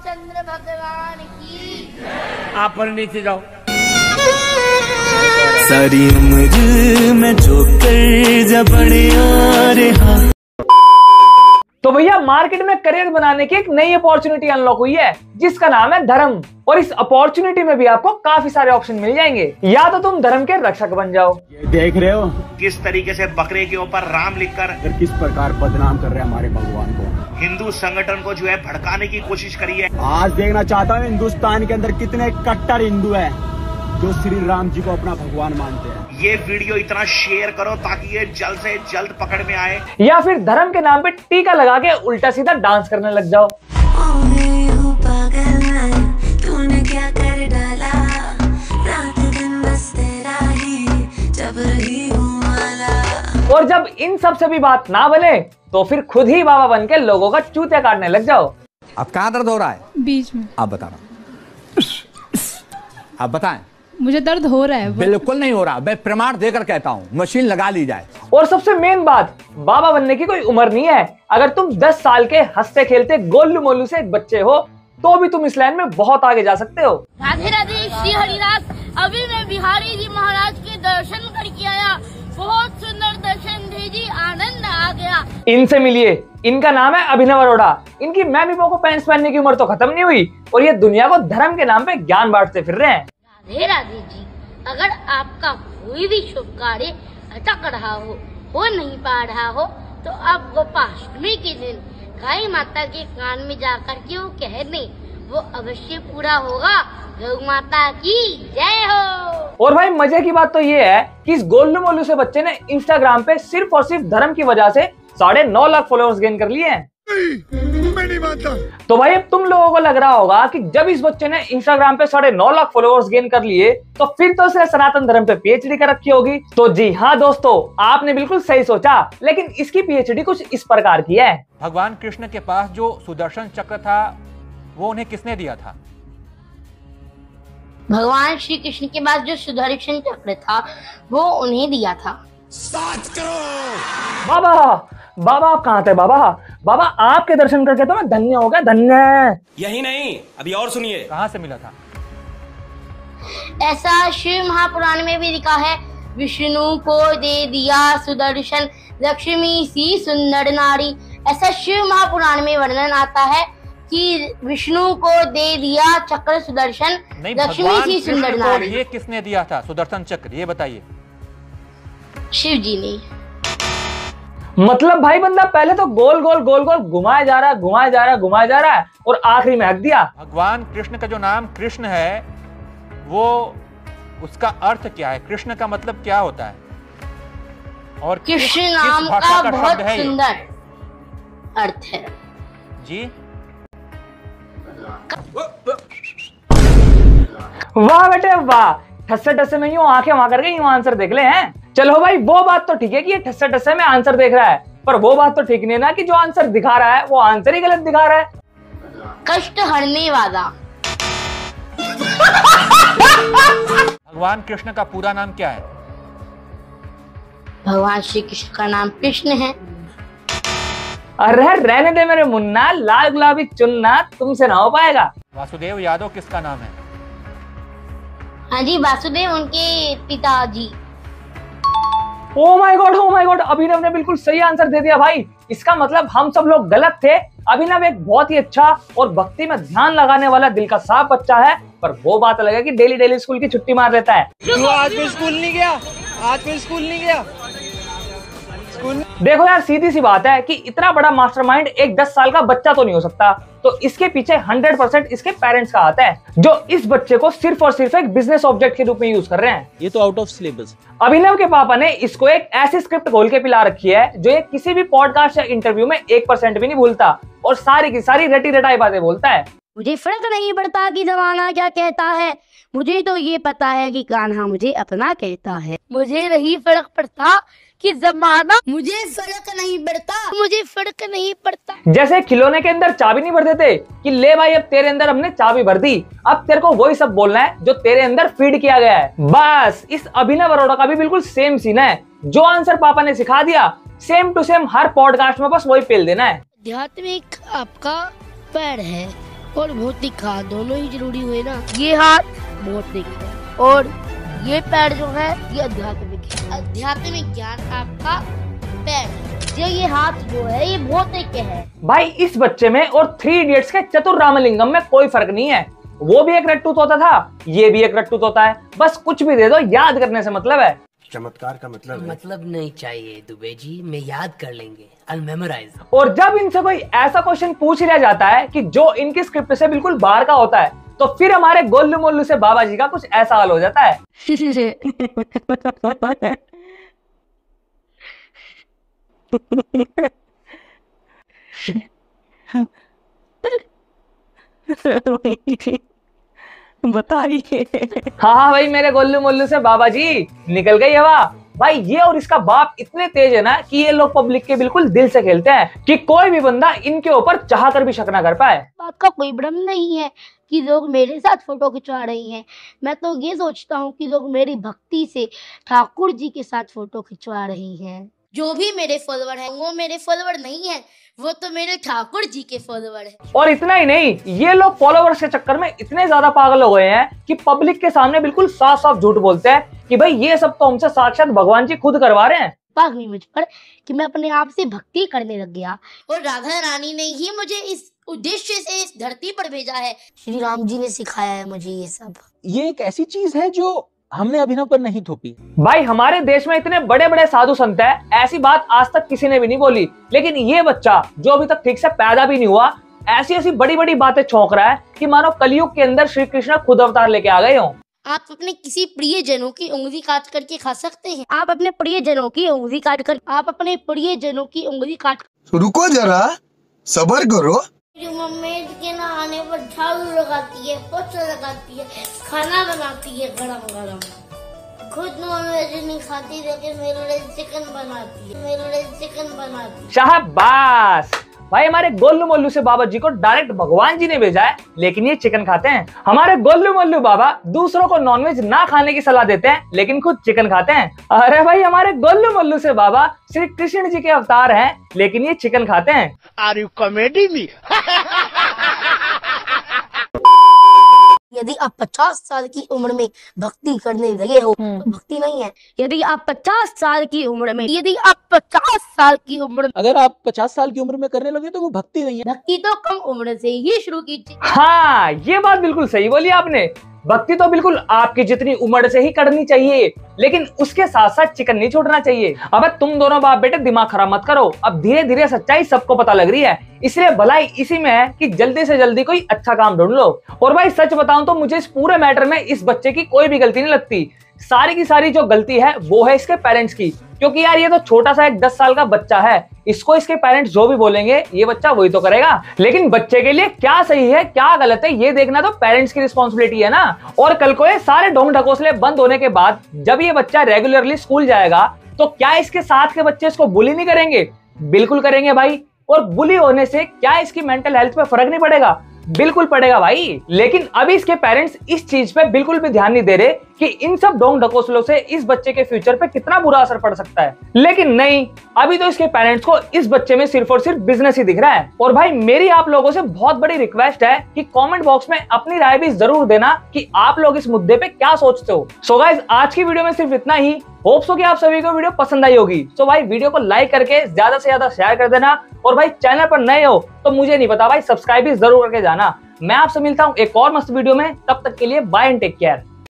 रामचंद्र भगवान की। आप पर नीचे जाओ। सारी उम्र में जो कर जब रहा। तो भैया मार्केट में करियर बनाने की एक नई अपॉर्चुनिटी अनलॉक हुई है जिसका नाम है धर्म। और इस अपॉर्चुनिटी में भी आपको काफी सारे ऑप्शन मिल जाएंगे। या तो तुम धर्म के रक्षक बन जाओ। ये देख रहे हो किस तरीके से बकरे के ऊपर राम लिखकर किस प्रकार बदनाम कर रहे हैं हमारे भगवान को। हिंदू संगठन को जो है भड़काने की कोशिश करी है। आज देखना चाहता हूँ हिंदुस्तान के अंदर कितने कट्टर हिंदू हैं जो श्री राम जी को अपना भगवान मानते हैं। ये वीडियो इतना शेयर करो ताकि ये जल्द से जल्द पकड़ में आए। या फिर धर्म के नाम पे टीका लगा के उल्टा सीधा डांस करने लग जाओ। तूने क्या कर डाला, रात दिन बस तेरा ही जब रही हूँ माला। और जब इन सब से भी बात ना बने तो फिर खुद ही बाबा बन के लोगों का चूतिया काटने लग जाओ। अब कहाँ दर्द हो रहा है? बीच में। आप बताना। आप बताएं। मुझे दर्द हो रहा है। बिल्कुल नहीं हो रहा, मैं प्रमाण देकर कहता हूँ, मशीन लगा ली जाए। और सबसे मेन बात, बाबा बनने की कोई उम्र नहीं है। अगर तुम 10 साल के हंसते खेलते गोलू मोलू से एक बच्चे हो तो भी तुम इस लाइन में बहुत आगे जा सकते हो। राधे राधे श्री हरिदास। अभी मैं बिहारी जी महाराज के दर्शन करके आया। बहुत सुंदर दर्शन थे जी, आनंद आ गया। इनसे मिलिए, इनका नाम है अभिनव अरोड़ा। इनकी मैमी को पैंट्स पहनने की उम्र तो खत्म नहीं हुई और ये दुनिया को धर्म के नाम पे ज्ञान बांटते फिर रहे हैं। राधे राधे जी, अगर आपका कोई भी शुभ कार्य अटक रहा हो नहीं पा रहा हो तो आप गोपाष्टमी के दिन गाय माता के कान में जाकर के वो कह दें, वो अवश्य पूरा होगा। गौ माता की जय हो। और भाई मजे की बात तो ये है कि इस गोलू मोलू से बच्चे ने इंस्टाग्राम पे सिर्फ और सिर्फ धर्म की वजह से 9.5 लाख फॉलोअर्स गेन कर लिए हैं। मैं नहीं मानता। तो भाई अब तुम लोगों को लग रहा होगा कि जब इस बच्चे ने इंस्टाग्राम पे 9.5 लाख फॉलोअर्स गेन कर लिए तो फिर तो उसने सनातन धर्म पे पीएचडी कर रखी होगी। तो जी हाँ दोस्तों, आपने बिल्कुल सही सोचा, लेकिन इसकी पीएचडी कुछ इस प्रकार की है। भगवान कृष्ण के पास जो सुदर्शन चक्र था वो उन्हें किसने दिया था? भगवान श्री कृष्ण के पास जो सुदर्शन चक्र था वो उन्हें दिया था। बाबा बाबा आप कहाँ थे? बाबा बाबा आपके दर्शन करके तो मैं धन्य हो गया, धन्य। यही नहीं, अभी और सुनिए। कहाँ से मिला था? ऐसा शिव महापुराण में भी लिखा है, विष्णु को दे दिया सुदर्शन, लक्ष्मी सी सुंदर नारी। ऐसा शिव महापुराण में वर्णन आता है कि विष्णु को दे दिया चक्र सुदर्शन, लक्ष्मी सी सुंदर नारी। ये किसने दिया था सुदर्शन चक्र, ये बताइए? शिव जी ने। मतलब भाई बंदा पहले तो गोल गोल गोल गोल घुमाया जा रहा है और आखिरी में हक दिया। भगवान कृष्ण का जो नाम कृष्ण है वो उसका अर्थ क्या है? कृष्ण का मतलब क्या होता है? और कृष्ण नाम का बहुत सुंदर अर्थ है जी। वाह बेटे वाह, ठस्से ठस्से में यूं आंखें वहां करके यूं आंसर देख ले हैं। चलो भाई वो बात तो ठीक है कि ये ठस्से ठस्से में आंसर देख रहा है, पर वो बात तो ठीक नहीं ना कि जो आंसर दिखा रहा है वो आंसर ही गलत दिखा रहा है। कष्ट हरने वाला। भगवान कृष्ण का पूरा नाम क्या है? भगवान श्री कृष्ण का नाम कृष्ण है। अरे रहने दे मेरे मुन्ना, लाल गुलाबी चुन्ना तुमसे ना हो पाएगा। वासुदेव यादव किसका नाम है? हाँ जी, वासुदेव उनके पिताजी। ओ माय गॉड, अभिनव ने बिल्कुल सही आंसर दे दिया भाई। इसका मतलब हम सब लोग गलत थे। अभिनव एक बहुत ही अच्छा और भक्ति में ध्यान लगाने वाला दिल का साफ बच्चा है, पर वो बात अलग है कि डेली स्कूल की छुट्टी मार लेता है। आज कोई स्कूल नहीं गया। देखो यार, सीधी सी बात है कि इतना बड़ा मास्टरमाइंड एक 10 साल का बच्चा तो नहीं हो सकता। तो इसके पीछे 100% इसके पेरेंट्स का हाथ है, जो इस बच्चे को सिर्फ और सिर्फ एक बिजनेस ऑब्जेक्ट के रूप में यूज कर रहे हैं। ये तो आउट ऑफ सिलेबस। अभिनव के पापा ने इसको एक ऐसी स्क्रिप्ट घोल के पिला रखी है जो ये किसी भी पॉडकास्ट या इंटरव्यू में 1% भी नहीं भूलता और सारी की सारी रटी रटाई बातें बोलता है। मुझे फर्क नहीं पड़ता कि जमाना क्या कहता है, मुझे तो ये पता है कि कान्हा मुझे अपना कहता है। मुझे नहीं फर्क पड़ता कि जमाना, मुझे फर्क नहीं पड़ता। जैसे खिलौने के अंदर चाबी नहीं भर देते कि ले भाई अब तेरे अंदर हमने चाबी भर दी, अब तेरे को वही सब बोलना है जो तेरे अंदर फीड किया गया है। बस इस अभिनव अरोड़ा का भी बिल्कुल सेम सीन है। जो आंसर पापा ने सिखा दिया सेम टू सेम हर पॉडकास्ट में बस वही पेल देना है। आध्यात्मिक आपका पैर है, और भौतिक हाथ दोनों ही जरूरी हुए ना। ये हाथ भौतिक है और ये पैर जो है ये आध्यात्मिक है। आध्यात्मिक ज्ञान आपका पैर, ये हाथ जो है ये भौतिक है। भाई इस बच्चे में और 3 इडियट्स के चतुर रामलिंगम में कोई फर्क नहीं है। वो भी एक रट्टू तोता था, ये भी एक रट्टू तोता है। बस कुछ भी दे दो, याद करने से मतलब है। चमत्कार का मतलब नहीं चाहिए दुबे जी, मैं याद कर लेंगे, I'll memorize। और जब इनसे कोई ऐसा क्वेश्चन पूछ लिया जाता है कि जो इनकी स्क्रिप्ट से बिल्कुल बाहर का होता है, तो फिर हमारे गोल्लू मोल्लू से बाबा जी का कुछ ऐसा हाल हो जाता है। बताइए। हाँ भाई मेरे गोल्लू मोल्लू से बाबा जी, निकल गई हवा। भाई ये और इसका बाप इतने तेज है ना कि ये लोग पब्लिक के बिल्कुल दिल से खेलते हैं कि कोई भी बंदा इनके ऊपर चाह कर भी शक ना कर पाए। बात का कोई भ्रम नहीं है कि लोग मेरे साथ फोटो खिंचवा रही हैं। मैं तो ये सोचता हूँ कि लोग मेरी भक्ति से ठाकुर जी के साथ फोटो खिंचवा रही हैं। जो भी मेरे फॉलोवर हैं वो मेरे फॉलोवर नहीं है, वो तो मेरे ठाकुर जी के फॉलोवर है। और इतना ही नहीं, ये लोग फॉलोवर्स के चक्कर में इतने ज्यादा पागल हो गए हैं कि पब्लिक के सामने बिल्कुल साफ साफ झूठ बोलते हैं कि भाई ये सब तो हमसे साक्षात भगवान जी खुद करवा रहे हैं। पाग नहीं मुझ पर कि मैं अपने आप से भक्ति करने लग गया और राधा रानी ने ही मुझे इस उद्देश्य से इस धरती पर भेजा है। श्री राम जी ने सिखाया है मुझे ये सब। ये एक ऐसी चीज है जो हमने अभिनव पर नहीं थोपी। भाई हमारे देश में इतने बड़े बड़े साधु संत हैं, ऐसी बात आज तक किसी ने भी नहीं बोली। लेकिन ये बच्चा जो अभी तक ठीक से पैदा भी नहीं हुआ, ऐसी ऐसी बड़ी बड़ी बातें छौंक रहा है कि मानो कलयुग के अंदर श्री कृष्ण खुद अवतार लेके आ गए हों। आप अपने किसी प्रिय जनों की उंगली काट करके खा सकते हैं। आप अपने प्रिय जनों की उंगली काट कर आप अपने प्रिय जनों की उंगली काट। रुको जरा, सब्र करो। मेरी मम्मी के नहाने पर झाड़ू लगाती है, पोछा लगाती है, खाना बनाती है गरम गरम। खुद नॉनवेज नहीं खाती लेकिन मेरे लिए चिकन बनाती है, मेरे लिए चिकन बनाती है। शाबाश भाई, हमारे गोल्लू मोल्लू से बाबा जी को डायरेक्ट भगवान जी ने भेजा है, लेकिन ये चिकन खाते हैं। हमारे गोल्लू मोल्लू बाबा दूसरों को नॉनवेज ना खाने की सलाह देते हैं, लेकिन खुद चिकन खाते हैं। अरे भाई हमारे गोल्लू मोल्लू से बाबा श्री कृष्ण जी के अवतार हैं, लेकिन ये चिकन खाते हैं। Are you comedy me? यदि आप 50 साल की उम्र में भक्ति करने लगे हो तो भक्ति नहीं है। यदि आप 50 साल की उम्र में यदि आप 50 साल की उम्र अगर आप 50 साल की उम्र में करने लगे तो वो भक्ति नहीं है। भक्ति तो कम उम्र से ही शुरू कीजिए। हाँ ये बात बिल्कुल सही बोली आपने। भक्ति तो बिल्कुल आपकी जितनी उम्र से ही करनी चाहिए, लेकिन उसके साथ साथ चिकन नहीं छोड़ना चाहिए। अब तुम दोनों बाप बेटे दिमाग खराब मत करो। अब धीरे धीरे सच्चाई सबको पता लग रही है, इसलिए भलाई इसी में है कि जल्दी से जल्दी कोई अच्छा काम ढूंढ लो। और भाई सच बताऊं तो मुझे इस पूरे मैटर में इस बच्चे की कोई भी गलती नहीं लगती। सारी की सारी जो गलती है वो है इसके पेरेंट्स की, क्योंकि यार ये तो छोटा सा एक 10 साल का बच्चा है। इसको इसके पेरेंट्स जो भी बोलेंगे ये बच्चा वही तो करेगा। लेकिन बच्चे के लिए क्या सही है क्या गलत है ये देखना तो पेरेंट्स की रिस्पॉन्सिबिलिटी है ना। और कल को ये सारे ढोंग ढकोसले बंद होने के बाद जब ये बच्चा रेगुलरली स्कूल जाएगा तो क्या इसके साथ के बच्चे इसको बुली नहीं करेंगे? बिल्कुल करेंगे भाई। और बुली होने से क्या इसकी मेंटल हेल्थ पे फर्क नहीं पड़ेगा? बिल्कुल पड़ेगा भाई। लेकिन अभी इसके पेरेंट्स इस चीज पे बिल्कुल भी ध्यान नहीं दे रहे कि इन सब ढोंग ढकोसलों से इस बच्चे के फ्यूचर पे कितना बुरा असर पड़ सकता है। लेकिन नहीं, अभी तो इसके पेरेंट्स को इस बच्चे में सिर्फ और सिर्फ बिजनेस ही दिख रहा है। और भाई मेरी आप लोगों से बहुत बड़ी रिक्वेस्ट है कि कमेंट बॉक्स में अपनी राय भी जरूर देना कि आप लोग इस मुद्दे पे क्या सोचते हो। सो गाइस आज की वीडियो में सिर्फ इतना ही। होप सो कि आप सभी को वीडियो पसंद आई होगी। तो भाई वीडियो को लाइक करके ज्यादा से ज्यादा शेयर कर देना। और भाई चैनल पर नए हो तो मुझे नहीं पता भाई सब्सक्राइब भी जरूर करके जाना। मैं आपसे मिलता हूँ एक और मस्त वीडियो में, तब तक के लिए बाय एंड टेक केयर।